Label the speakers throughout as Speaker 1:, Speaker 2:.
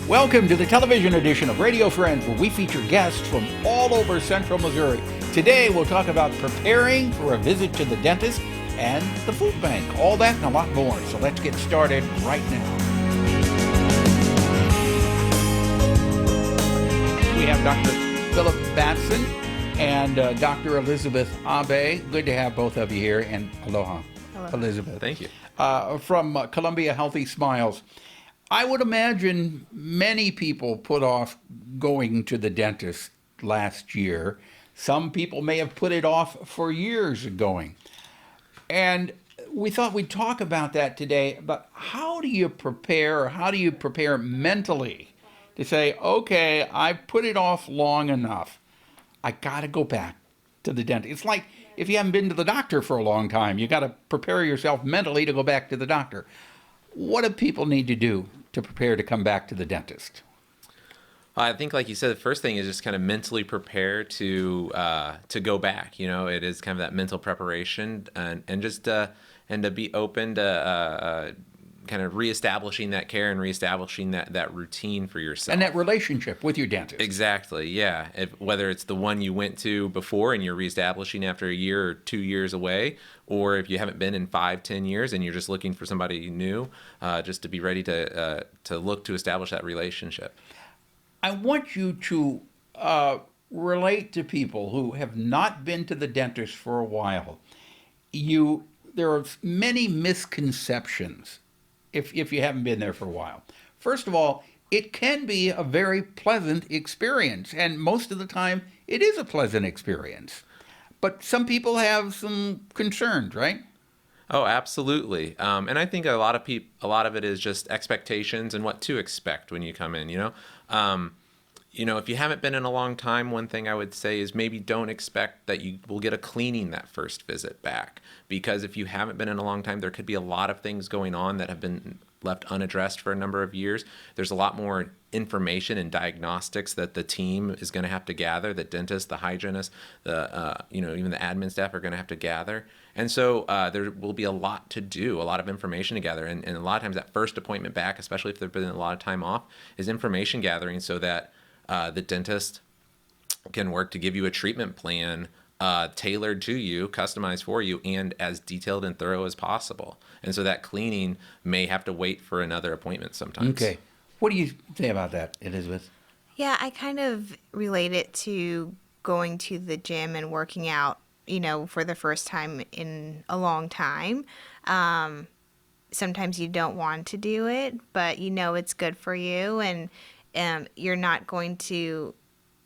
Speaker 1: Welcome to the television edition of Radio Friends, where we feature guests from all over central Missouri. Today, we'll talk about preparing for a visit to the dentist and the food bank. All that and a lot more. So let's get started right now. We have Dr. Philip Batson and Dr. Elizabeth Abe. Good to have both of you here. And aloha,
Speaker 2: Hello.
Speaker 1: Elizabeth.
Speaker 3: Thank you.
Speaker 1: From Columbia Healthy Smiles. I would imagine many people put off going to the dentist last year. Some people may have put it off for years going. And we thought we'd talk about that today. But how do you prepare mentally to say, okay, I've put it off long enough. I got to go back to the dentist. It's like if you haven't been to the doctor for a long time, you got to prepare yourself mentally to go back to the doctor. What do people need to do to prepare to come back to the dentist?
Speaker 3: I think, like you said, the first thing is just kind of mentally prepare to go back. You know, it is kind of that mental preparation and to be open to kind of reestablishing that care and reestablishing that routine for yourself.
Speaker 1: And that relationship with your dentist.
Speaker 3: Exactly, yeah. Whether it's the one you went to before and you're reestablishing after a year or 2 years away, or if you haven't been in 5-10 years and you're just looking for somebody new, just to be ready to look to establish that relationship.
Speaker 1: I want you to relate to people who have not been to the dentist for a while. There are many misconceptions if you haven't been there for a while. First of all, it can be a very pleasant experience, and most of the time it is a pleasant experience. But some people have some concerns, right?
Speaker 3: Oh, absolutely. And I think a lot of it is just expectations and what to expect when you come in, if you haven't been in a long time, one thing I would say is maybe don't expect that you will get a cleaning that first visit back. Because if you haven't been in a long time, there could be a lot of things going on that have been left unaddressed for a number of years. There's a lot more information and diagnostics that the team is going to have to gather, the dentist, the hygienist, even the admin staff are going to have to gather. And so there will be a lot to do, a lot of information to gather. And a lot of times that first appointment back, especially if there's been a lot of time off, is information gathering so that the dentist can work to give you a treatment plan tailored to you, customized for you, and as detailed and thorough as possible. And so that cleaning may have to wait for another appointment sometimes.
Speaker 1: Okay. What do you say about that, Elizabeth?
Speaker 2: Yeah, I kind of relate it to going to the gym and working out, for the first time in a long time. Sometimes you don't want to do it, but it's good for you, and you're not going to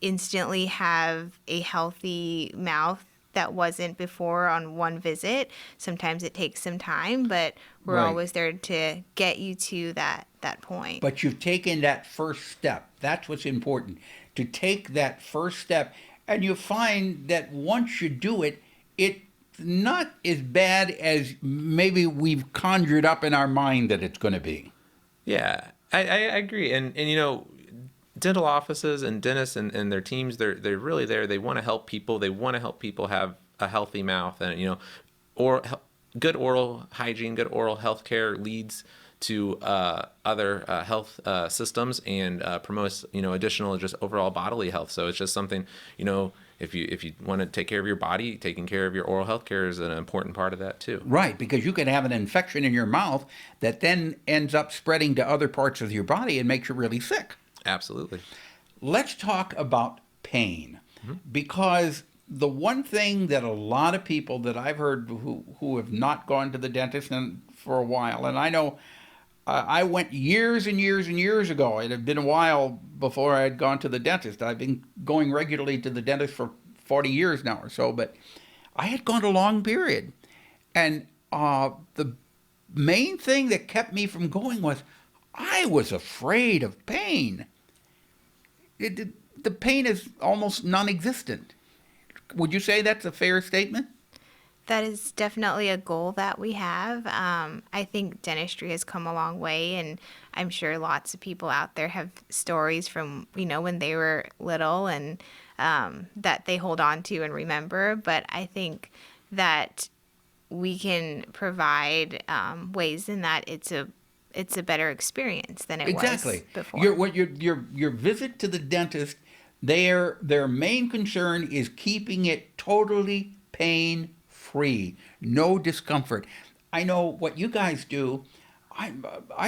Speaker 2: instantly have a healthy mouth that wasn't before on one visit. Sometimes it takes some time, but we're always there to get you to that point.
Speaker 1: But you've taken that first step. That's what's important, to take that first step. And you find that once you do it, it's not as bad as maybe we've conjured up in our mind that it's going to be.
Speaker 3: Yeah, I agree. And dental offices and dentists and their teams, they're really there. They want to help people. They want to help people have a healthy mouth, and good oral hygiene, good oral health care leads to other health systems and promotes additional just overall bodily health. So it's just something if you want to take care of your body, taking care of your oral health care is an important part of that too.
Speaker 1: Right, because you can have an infection in your mouth that then ends up spreading to other parts of your body and makes you really sick.
Speaker 3: Absolutely.
Speaker 1: Let's talk about pain, because the one thing that a lot of people that I've heard who have not gone to the dentist for a while, and I know I went years and years and years ago. It had been a while before I had gone to the dentist. I've been going regularly to the dentist for 40 years now or so, but I had gone a long period. And the main thing that kept me from going was I was afraid of pain. The pain is almost non-existent. Would you say that's a fair statement?
Speaker 2: That is definitely a goal that we have. I think dentistry has come a long way, and I'm sure lots of people out there have stories from, when they were little and that they hold on to and remember. But I think that we can provide ways in that it's it's a better experience than it
Speaker 1: Exactly.
Speaker 2: was before.
Speaker 1: Your visit to the dentist, their main concern is keeping it totally pain-free, no discomfort. I know what you guys do. I'm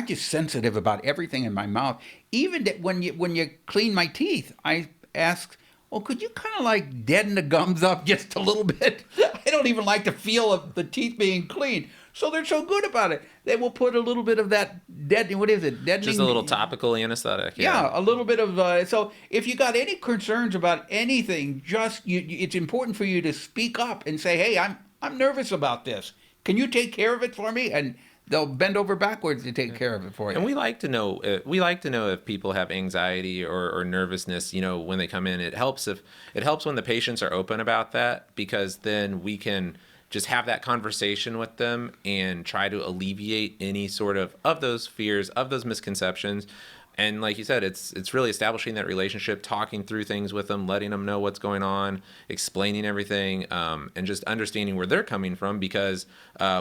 Speaker 1: just sensitive about everything in my mouth. Even that when you clean my teeth, I ask, well, could you kind of like deaden the gums up just a little bit? I don't even like the feel of the teeth being cleaned. So they're so good about it. They will put a little bit of that what is it? Deadening.
Speaker 3: Just a little topical anesthetic.
Speaker 1: Yeah, a little bit of. So if you got any concerns about anything, it's important for you to speak up and say, hey, I'm nervous about this. Can you take care of it for me? And they'll bend over backwards to take care of it for you.
Speaker 3: And we like to know if people have anxiety or nervousness, when they come in. It helps when the patients are open about that, because then we can just have that conversation with them and try to alleviate any sort of those fears, of those misconceptions. And like you said, it's really establishing that relationship, talking through things with them, letting them know what's going on, explaining everything, and just understanding where they're coming from, because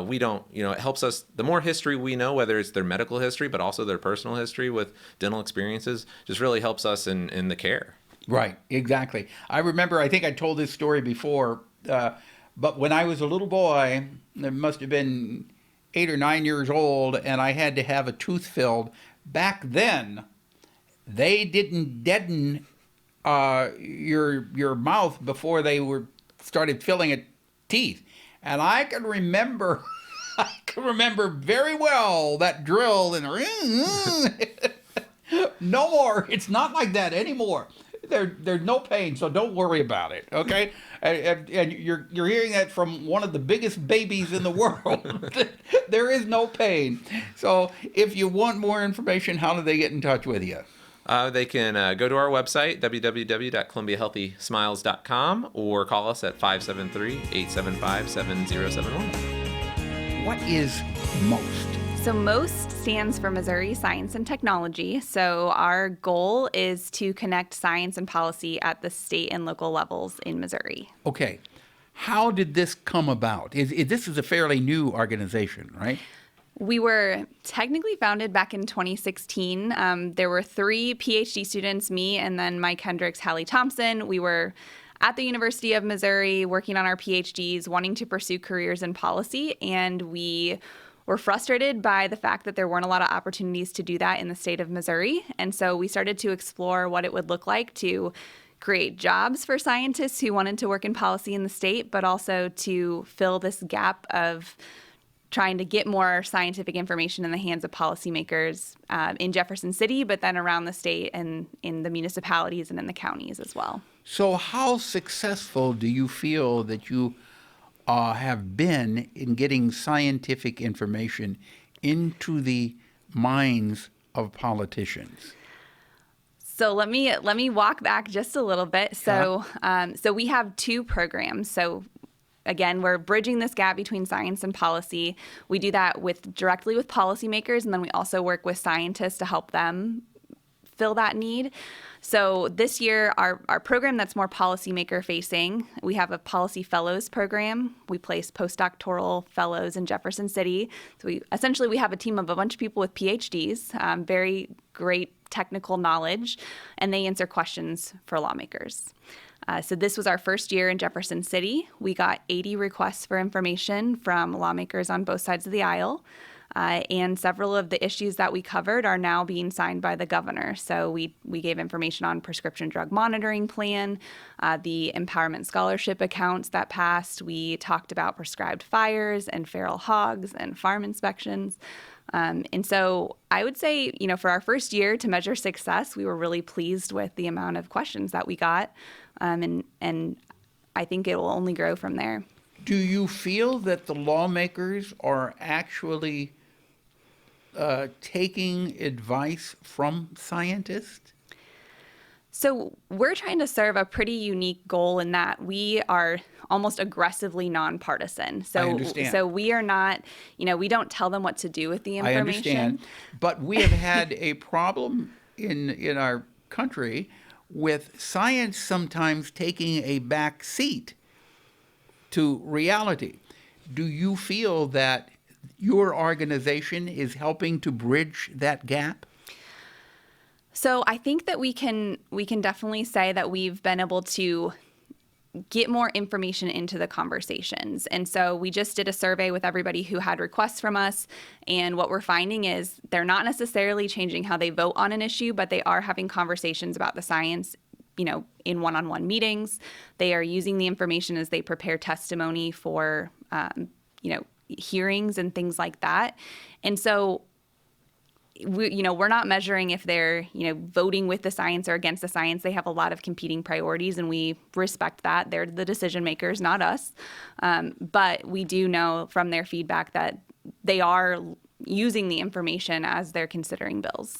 Speaker 3: we don't, it helps us. The more history we know, whether it's their medical history, but also their personal history with dental experiences, just really helps us in the care.
Speaker 1: Right, exactly. I remember, I think I told this story before, but when I was a little boy, it must have been 8 or 9 years old, and I had to have a tooth filled. Back then, they didn't deaden your mouth before they started filling it teeth, and I can remember very well that drill and no more. It's not like that anymore. There's no pain, so don't worry about it. Okay, and you're hearing that from one of the biggest babies in the world. There is no pain. So if you want more information, how do they get in touch with you?
Speaker 3: They can go to our website, www.columbiahealthysmiles.com, or call us at 573-875-7071.
Speaker 1: What is MOST?
Speaker 4: So MOST stands for Missouri Science and Technology. So our goal is to connect science and policy at the state and local levels in Missouri.
Speaker 1: Okay. How did this come about? This is a fairly new organization, right?
Speaker 4: We were technically founded back in 2016. There were 3 PhD students, me, and then Mike Hendricks, Hallie Thompson. We were at the University of Missouri working on our PhDs, wanting to pursue careers in policy, and we were frustrated by the fact that there weren't a lot of opportunities to do that in the state of Missouri. And so we started to explore what it would look like to create jobs for scientists who wanted to work in policy in the state, but also to fill this gap of trying to get more scientific information in the hands of policymakers in Jefferson City, but then around the state and in the municipalities and in the counties as well.
Speaker 1: So how successful do you feel that you have been in getting scientific information into the minds of politicians?
Speaker 4: So let me walk back just a little bit. So so we have 2 programs. So again, we're bridging this gap between science and policy. We do that directly with policymakers, and then we also work with scientists to help them fill that need. So this year, our program that's more policymaker facing, we have a policy fellows program. We place postdoctoral fellows in Jefferson City. So we have a team of a bunch of people with PhDs, very great technical knowledge, and they answer questions for lawmakers. So this was our first year in Jefferson City. We got 80 requests for information from lawmakers on both sides of the aisle. And several of the issues that we covered are now being signed by the governor. So we gave information on prescription drug monitoring plan, the empowerment scholarship accounts that passed. We talked about prescribed fires and feral hogs and farm inspections. And so I would say, for our first year to measure success, we were really pleased with the amount of questions that we got. And I think it will only grow from there.
Speaker 1: Do you feel that the lawmakers are actually taking advice from scientists?
Speaker 4: So we're trying to serve a pretty unique goal in that we are almost aggressively nonpartisan.
Speaker 1: I understand.
Speaker 4: So we are not, we don't tell them what to do with the information.
Speaker 1: I understand. But we have had a problem in our country with science sometimes taking a back seat to reality. Do you feel that your organization is helping to bridge that gap?
Speaker 4: So I think that we can definitely say that we've been able to get more information into the conversations. And so we just did a survey with everybody who had requests from us. And what we're finding is they're not necessarily changing how they vote on an issue, but they are having conversations about the science, in one-on-one meetings. They are using the information as they prepare testimony for, hearings and things like that. And so we're not measuring if they're, voting with the science or against the science. They have a lot of competing priorities, and we respect that. They're the decision makers, not us. But we do know from their feedback that they are using the information as they're considering bills.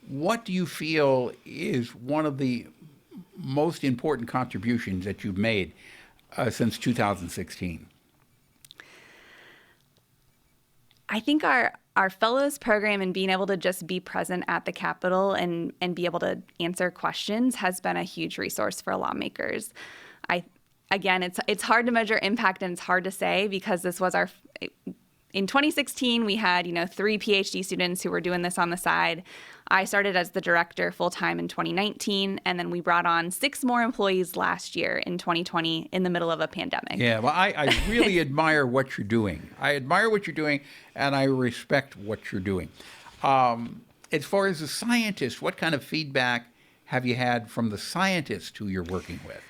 Speaker 1: What do you feel is one of the most important contributions that you've made since 2016?
Speaker 4: I think our fellows program and being able to just be present at the Capitol and be able to answer questions has been a huge resource for lawmakers. Again, it's hard to measure impact, and it's hard to say because this was in 2016, we had, 3 PhD students who were doing this on the side. I started as the director full-time in 2019, and then we brought on 6 more employees last year in 2020 in the middle of a pandemic.
Speaker 1: Yeah, well, I really admire what you're doing. I admire what you're doing, and I respect what you're doing. As far as the scientists, what kind of feedback have you had from the scientists who you're working with?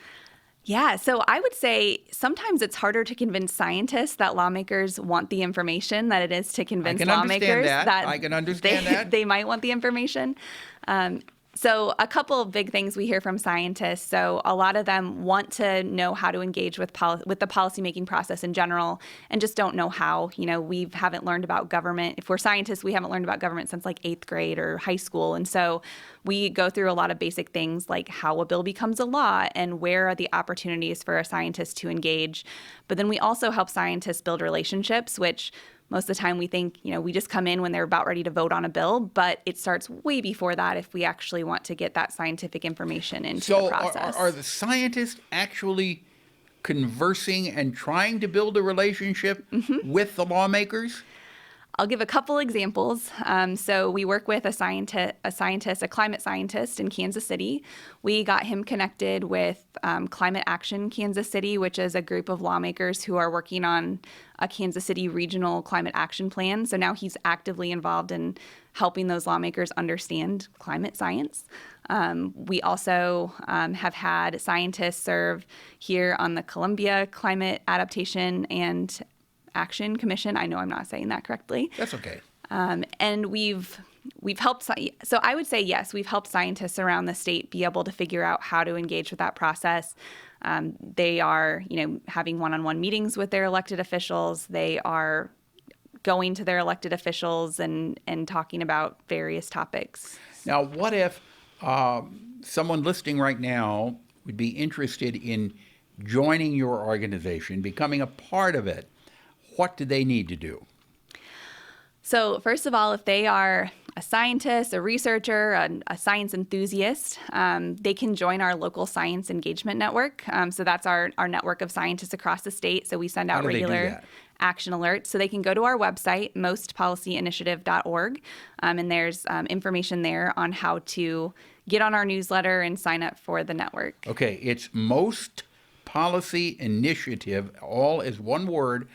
Speaker 4: Yeah, so I would say sometimes it's harder to convince scientists that lawmakers want the information than it is to convince lawmakers that
Speaker 1: I can understand that.
Speaker 4: They might want the information. So a couple of big things we hear from scientists. So a lot of them want to know how to engage with the policymaking process in general and just don't know how. We haven't learned about government. If we're scientists, we haven't learned about government since like 8th grade or high school. And so we go through a lot of basic things like how a bill becomes a law and where are the opportunities for a scientist to engage. But then we also help scientists build relationships, which most of the time we think, we just come in when they're about ready to vote on a bill, but it starts way before that if we actually want to get that scientific information into the process.
Speaker 1: So are the scientists actually conversing and trying to build a relationship with the lawmakers?
Speaker 4: I'll give a couple examples. So we work with a climate scientist in Kansas City. We got him connected with Climate Action Kansas City, which is a group of lawmakers who are working on a Kansas City regional climate action plan. So now he's actively involved in helping those lawmakers understand climate science. We also have had scientists serve here on the Columbia Climate Adaptation and Action Commission. I know I'm not saying that correctly.
Speaker 1: That's okay.
Speaker 4: And we've helped. So I would say yes, we've helped scientists around the state be able to figure out how to engage with that process. They are, having one-on-one meetings with their elected officials. They are going to their elected officials and talking about various topics.
Speaker 1: Now, what if someone listening right now would be interested in joining your organization, becoming a part of it? What do they need to do?
Speaker 4: So first of all, if they are a scientist, a researcher, a science enthusiast, they can join our local science engagement network. So that's our network of scientists across the state. So we send out regular action alerts. So they can go to our website, mostpolicyinitiative.org, and there's information there on how to get on our newsletter and sign up for the network. Okay,
Speaker 1: it's Most Policy Initiative, all is one word,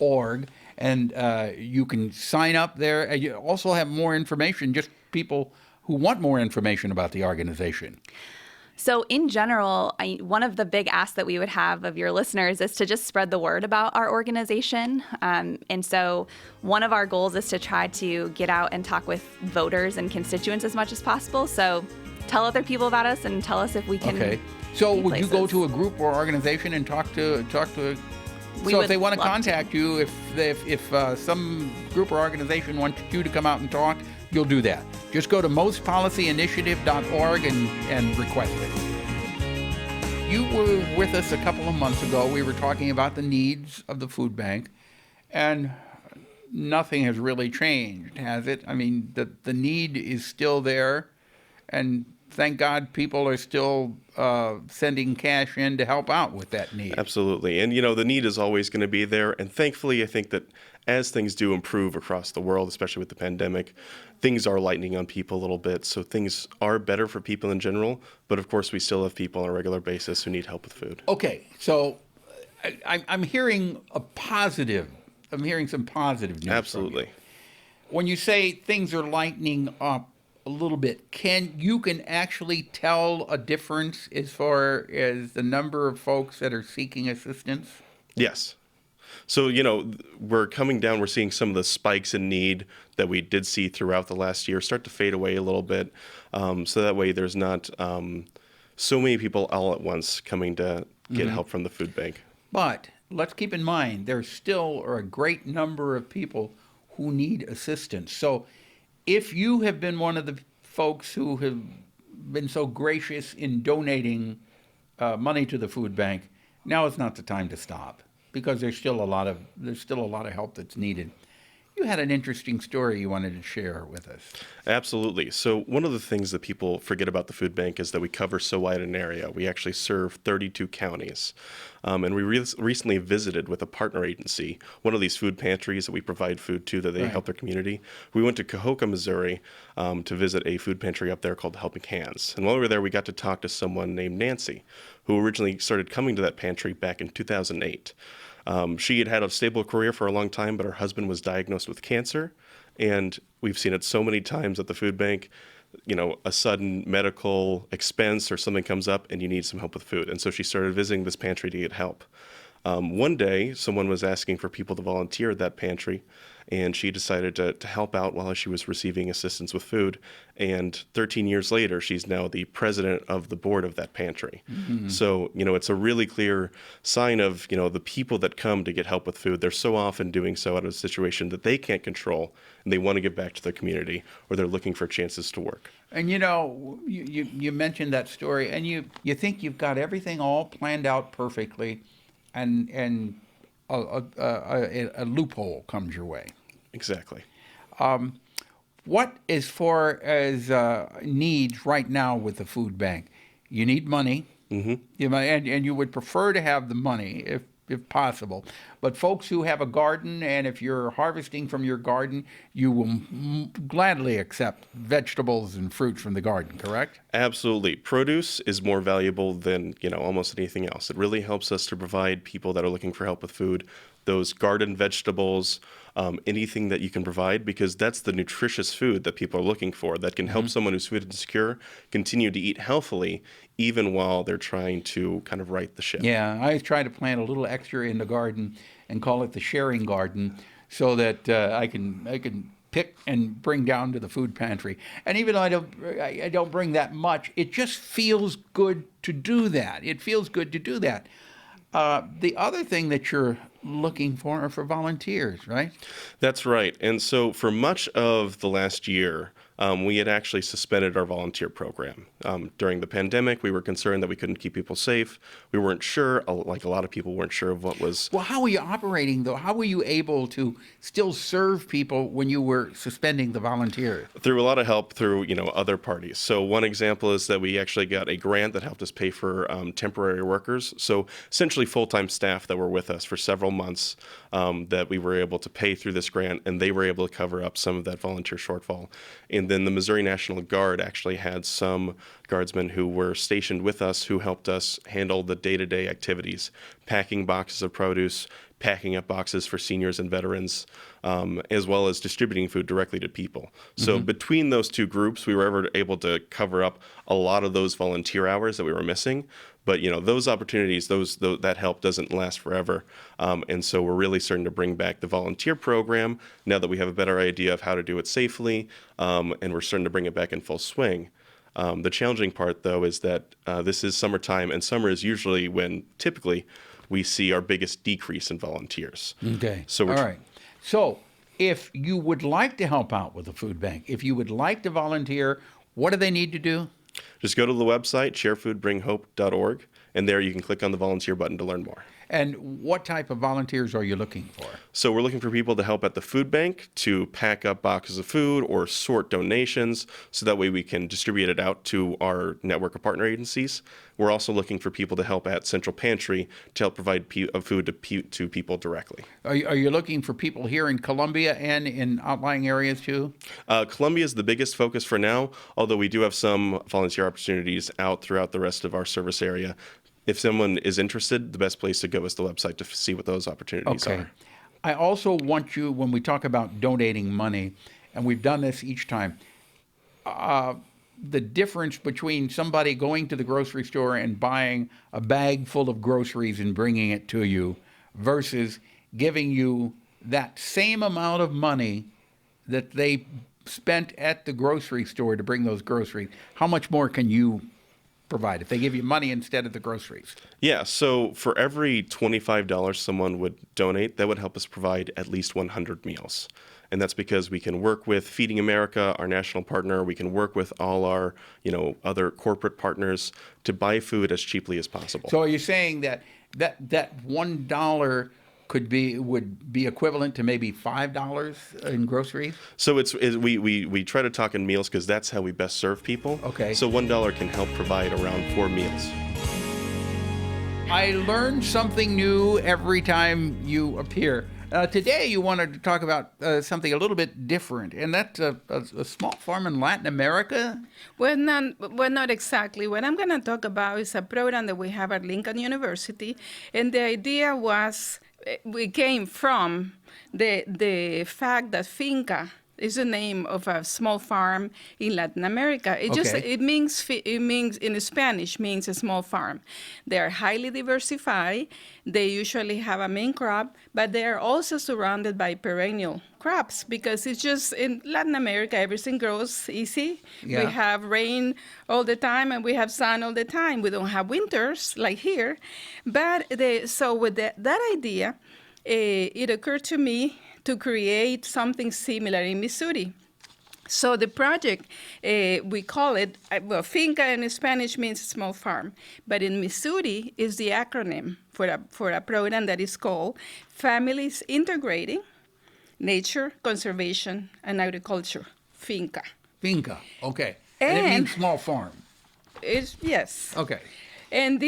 Speaker 1: .org, and you can sign up there. And you also have more information, just people who want more information about the organization.
Speaker 4: So in general, one of the big asks that we would have of your listeners is to just spread the word about our organization. And so one of our goals is to try to get out and talk with voters and constituents as much as possible. So tell other people about us and tell us if we can.
Speaker 1: Okay. So would you go to a group or organization and talk to? So if they want to contact you, if some group or organization wants you to come out and talk, you'll do that. Just go to mostpolicyinitiative.org and request it. You were with us a couple of months ago. We were talking about the needs of the food bank, and nothing has really changed, has it? I mean, the need is still there, and thank God people are still sending cash in to help out with that need.
Speaker 5: Absolutely. And, the need is always going to be there. And thankfully, I think that as things do improve across the world, especially with the pandemic, things are lightening on people a little bit. So things are better for people in general. But of course, we still have people on a regular basis who need help with food.
Speaker 1: Okay, so I'm hearing a positive. I'm hearing some positive news.
Speaker 5: Absolutely.
Speaker 1: From you. When you say things are lightening up a little bit, can actually tell a difference as far as the number of folks that are seeking assistance?
Speaker 5: Yes. So, we're coming down, we're seeing some of the spikes in need that we did see throughout the last year start to fade away a little bit. So that way there's not so many people all at once coming to get help from the food bank.
Speaker 1: But let's keep in mind, there still are a great number of people who need assistance. So if you have been one of the folks who have been so gracious in donating money to the food bank, now is not the time to stop, because there's still a lot of help that's needed. You had an interesting story you wanted to share with us.
Speaker 5: Absolutely. So one of the things that people forget about the food bank is that we cover so wide an area. We actually serve 32 counties. And we recently visited with a partner agency, one of these food pantries that we provide food to, that they help their community. We went to Cahokia, Missouri, to visit a food pantry up there called Helping Hands. And while we were there, we got to talk to someone named Nancy, who originally started coming to that pantry back in 2008. She had had a stable career for a long time, but her husband was diagnosed with cancer. And we've seen it so many times at the food bank, a sudden medical expense or something comes up and you need some help with food. And so she started visiting this pantry to get help. One day, someone was asking for people to volunteer at that pantry, and she decided to help out while she was receiving assistance with food. And 13 years later, she's now the president of the board of that pantry. Mm-hmm. So, it's a really clear sign of, the people that come to get help with food. They're so often doing so out of a situation that they can't control, and they want to give back to their community, or they're looking for chances to work.
Speaker 1: And you mentioned that story, and you think you've got everything all planned out perfectly, and a loophole comes your way.
Speaker 5: Exactly.
Speaker 1: What, as far as needs right now with the food bank? You need money, and you would prefer to have the money if possible. But folks who have a garden, and if you're harvesting from your garden, you will gladly accept vegetables and fruits from the garden, correct?
Speaker 5: Absolutely. Produce is more valuable than, almost anything else. It really helps us to provide people that are looking for help with food those garden vegetables, anything that you can provide, because that's the nutritious food that people are looking for that can help someone who's food insecure continue to eat healthily even while they're trying to kind of right the ship.
Speaker 1: Yeah, I try to plant a little extra in the garden and call it the sharing garden, so that I can pick and bring down to the food pantry. And even though I don't bring that much, it just feels good to do that. It feels good to do that. The other thing that you're looking for are for volunteers, right?
Speaker 5: That's right. And so for much of the last year, we had actually suspended our volunteer program. During the pandemic, we were concerned that we couldn't keep people safe. We weren't sure, like a lot of people weren't sure of what was...
Speaker 1: Well, how were you operating, though? How were you able to still serve people when you were suspending the volunteers?
Speaker 5: Through a lot of help through, other parties. So one example is that we actually got a grant that helped us pay for temporary workers. So essentially full-time staff that were with us for several months that we were able to pay through this grant, and they were able to cover up some of that volunteer shortfall. And then the Missouri National Guard actually had some guardsmen who were stationed with us who helped us handle the day-to-day activities, packing boxes of produce, packing up boxes for seniors and veterans, as well as distributing food directly to people. So between those two groups, we were able to cover up a lot of those volunteer hours that we were missing. But, those opportunities, that help doesn't last forever. And so we're really starting to bring back the volunteer program now that we have a better idea of how to do it safely, and we're starting to bring it back in full swing. The challenging part, though, is that this is summertime, and summer is usually when typically we see our biggest decrease in volunteers.
Speaker 1: Okay.
Speaker 5: So
Speaker 1: all right. So if you would like to help out with the food bank, if you would like to volunteer, what do they need to do?
Speaker 5: Just go to the website, sharefoodbringhope.org, and there you can click on the volunteer button to learn more.
Speaker 1: And what type of volunteers are you looking for?
Speaker 5: So we're looking for people to help at the food bank, to pack up boxes of food or sort donations, so that way we can distribute it out to our network of partner agencies. We're also looking for people to help at Central Pantry to help provide food to people directly.
Speaker 1: Are you looking for people here in Columbia and in outlying areas too?
Speaker 5: Columbia is the biggest focus for now, although we do have some volunteer opportunities out throughout the rest of our service area. If someone is interested, the best place to go is the website to see what those opportunities are.
Speaker 1: I also want you, when we talk about donating money, and we've done this each time, the difference between somebody going to the grocery store and buying a bag full of groceries and bringing it to you versus giving you that same amount of money that they spent at the grocery store to bring those groceries. How much more can you provide if they give you money instead of the groceries?
Speaker 5: Yeah, so for every $25 someone would donate, that would help us provide at least 100 meals. And that's because we can work with Feeding America, our national partner. We can work with all our, other corporate partners to buy food as cheaply as possible.
Speaker 1: So are you saying that $1 would be equivalent to maybe $5 in groceries?
Speaker 5: So we try to talk in meals because that's how we best serve people.
Speaker 1: Okay.
Speaker 5: So $1 can help provide around 4 meals.
Speaker 1: I learn something new every time you appear. Today you wanted to talk about something a little bit different, and that's a small farm in Latin America.
Speaker 6: Well, not exactly. What I'm going to talk about is a program that we have at Lincoln University, and the idea was, we came from the fact that Finca is the name of a small farm in Latin America. It means in Spanish means a small farm. They are highly diversified. They usually have a main crop, but they are also surrounded by perennial crops because it's just in Latin America everything grows easy.
Speaker 1: Yeah.
Speaker 6: We have rain all the time and we have sun all the time. We don't have winters like here. But so with that idea, it occurred to me to create something similar in Missouri. So the project, we call it, Finca in Spanish means small farm, but in Missouri is the acronym for a program that is called Families Integrating Nature, Conservation, and Agriculture, Finca.
Speaker 1: Finca, okay. And it means small farm.
Speaker 6: Yes.
Speaker 1: Okay.
Speaker 6: And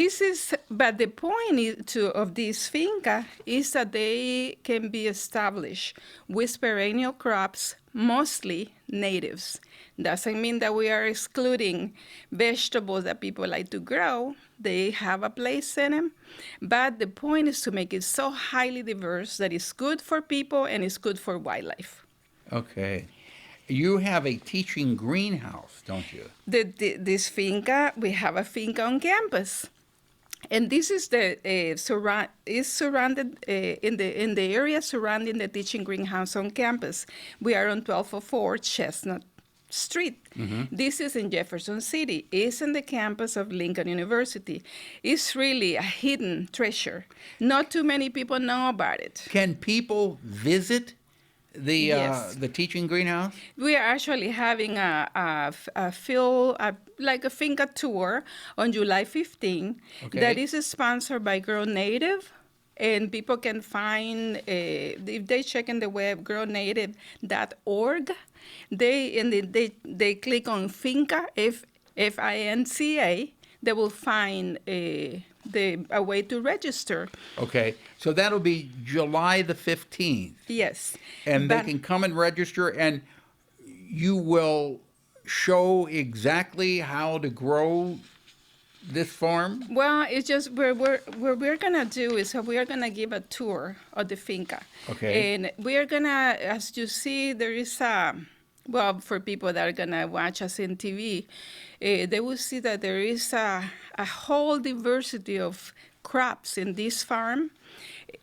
Speaker 6: but the point of this finca is that they can be established with perennial crops, mostly natives. Doesn't mean that we are excluding vegetables that people like to grow. They have a place in them. But the point is to make it so highly diverse that it's good for people and it's good for wildlife.
Speaker 1: Okay. You have a teaching greenhouse, don't you?
Speaker 6: This finca, we have a finca on campus, and this is surrounded in the area surrounding the teaching greenhouse on campus. We are on 1204 Chestnut Street. Mm-hmm. This is in Jefferson City. It's in the campus of Lincoln University. It's really a hidden treasure. Not too many people know about it.
Speaker 1: Can people visit the teaching greenhouse?
Speaker 6: We are actually having like a Finca tour on July 15.
Speaker 1: Okay.
Speaker 6: That is sponsored by Grow Native, and people can find if they check in the web grownative.org. They click on Finca Finca. They will find a way to register.
Speaker 1: Okay, so that'll be July the 15th.
Speaker 6: Yes.
Speaker 1: And they can come and register, and you will show exactly how to grow this farm?
Speaker 6: Well, it's just what we're going to do is we are going to give a tour of the finca.
Speaker 1: Okay.
Speaker 6: And we are going to, as you see, there is for people that are going to watch us in TV, they will see that there is a whole diversity of crops in this farm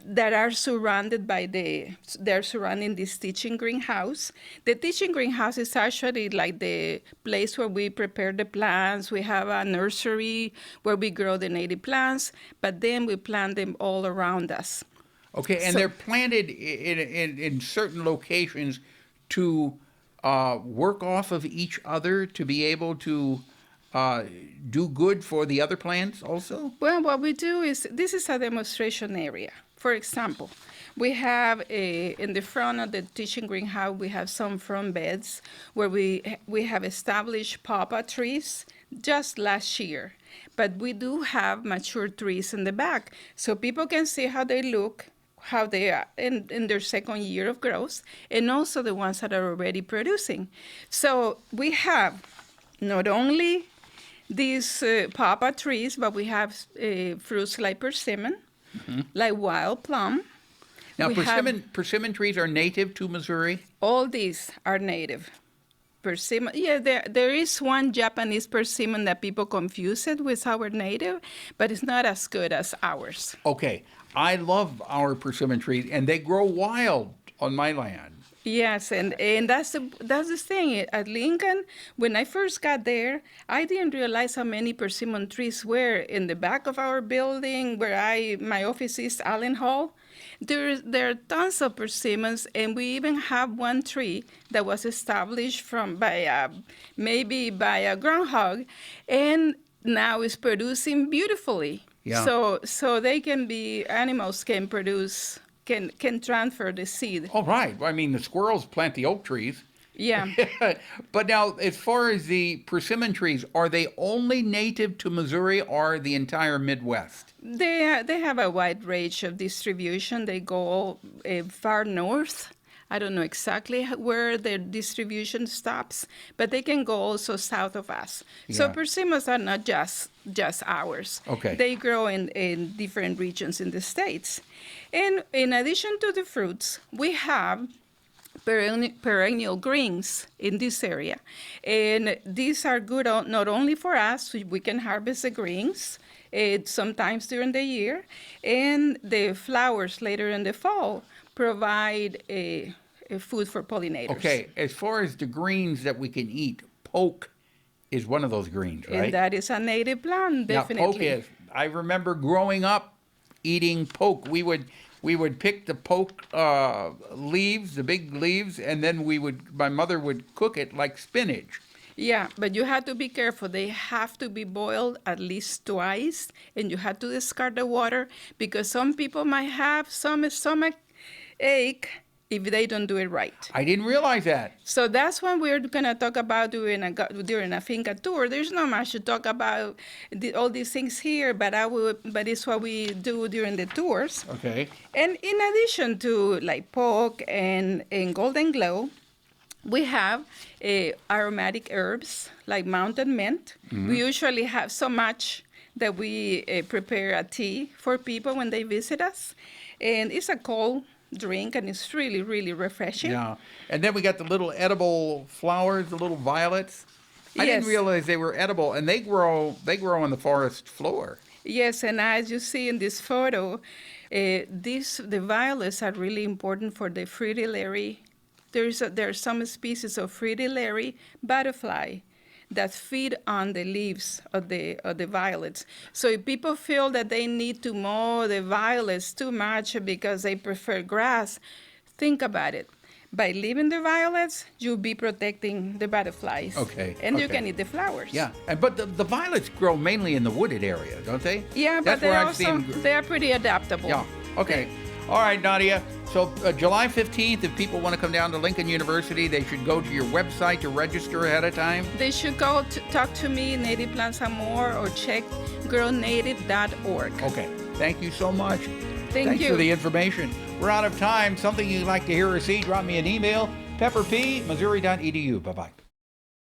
Speaker 6: that are surrounded they're surrounding this teaching greenhouse. The teaching greenhouse is actually like the place where we prepare the plants. We have a nursery where we grow the native plants, but then we plant them all around us.
Speaker 1: Okay, and they're planted in certain locations to work off of each other to be able to do good for the other plants also?
Speaker 6: Well, what we do is, this is a demonstration area. For example, we have in the front of the teaching greenhouse, we have some front beds where we have established pawpaw trees just last year. But we do have mature trees in the back, so people can see how they look, how they are in their second year of growth, and also the ones that are already producing. So we have not only these pawpaw trees, but we have fruits like persimmon, like wild plum.
Speaker 1: Now,
Speaker 6: We
Speaker 1: persimmon trees are native to Missouri?
Speaker 6: All these are native. Persimmon, yeah, there is one Japanese persimmon that people confuse it with our native, but it's not as good as ours.
Speaker 1: Okay, I love our persimmon trees, and they grow wild on my land.
Speaker 6: Yes, and that's the thing. At Lincoln, when I first got there, I didn't realize how many persimmon trees were in the back of our building where my office is, Allen Hall. There are tons of persimmons, and we even have one tree that was established maybe by a groundhog, and now is producing beautifully.
Speaker 1: Yeah.
Speaker 6: So animals can produce, can transfer the seed.
Speaker 1: All right. Well, I mean, the squirrels plant the oak trees.
Speaker 6: Yeah.
Speaker 1: But now, as far as the persimmon trees, are they only native to Missouri or the entire Midwest?
Speaker 6: They have a wide range of distribution. They go far north. I don't know exactly where their distribution stops, but they can go also south of us. So
Speaker 1: Yeah.
Speaker 6: persimmons are not just ours.
Speaker 1: Okay.
Speaker 6: They grow in different regions in the States. And in addition to the fruits, we have perennial greens in this area. And these are good not only for us, we can harvest the greens sometimes during the year, and the flowers later in the fall provide a food for pollinators.
Speaker 1: Okay, as far as the greens that we can eat, poke is one of those greens, right?
Speaker 6: And that is a native plant, definitely.
Speaker 1: Now, poke is. I remember growing up eating poke. We would pick the poke leaves, the big leaves, and then my mother would cook it like spinach.
Speaker 6: Yeah, but you have to be careful. They have to be boiled at least twice, and you have to discard the water because some people might have some stomach ache if they don't do it right.
Speaker 1: I didn't realize that.
Speaker 6: So that's what we're going to talk about during a Finca tour. There's not much to talk about all these things here, but it's what we do during the tours.
Speaker 1: Okay.
Speaker 6: And in addition to like poke and golden glow, we have aromatic herbs like mountain mint. We usually have so much that we prepare a tea for people when they visit us. And it's a cold drink, and it's really, really refreshing.
Speaker 1: Yeah. And then we got the little edible flowers, the little violets. I didn't
Speaker 6: Yes.
Speaker 1: realize they were edible, and they grow on the forest floor.
Speaker 6: Yes, and as you see in this photo, the violets are really important for the fritillary. There are some species of fritillary butterfly that feed on the leaves of the violets. So if people feel that they need to mow the violets too much because they prefer grass, think about it. By leaving the violets, you'll be protecting the butterflies.
Speaker 1: Okay,
Speaker 6: And you
Speaker 1: okay.
Speaker 6: can eat the flowers.
Speaker 1: Yeah. But the violets grow mainly in the wooded area, don't they?
Speaker 6: Yeah,
Speaker 1: That's
Speaker 6: but
Speaker 1: where I've seen them.
Speaker 6: they are pretty adaptable.
Speaker 1: Yeah. Okay. All right, Nadia. So July 15th, if people want to come down to Lincoln University, they should go to your website to register ahead of time.
Speaker 6: They should go to talk to me, Native Plants and More, or check grownative.org.
Speaker 1: Okay. Thank you so much.
Speaker 6: Thank you.
Speaker 1: Thanks for the information. We're out of time. Something you'd like to hear or see, drop me an email, pepperp@missouri.edu. Bye-bye.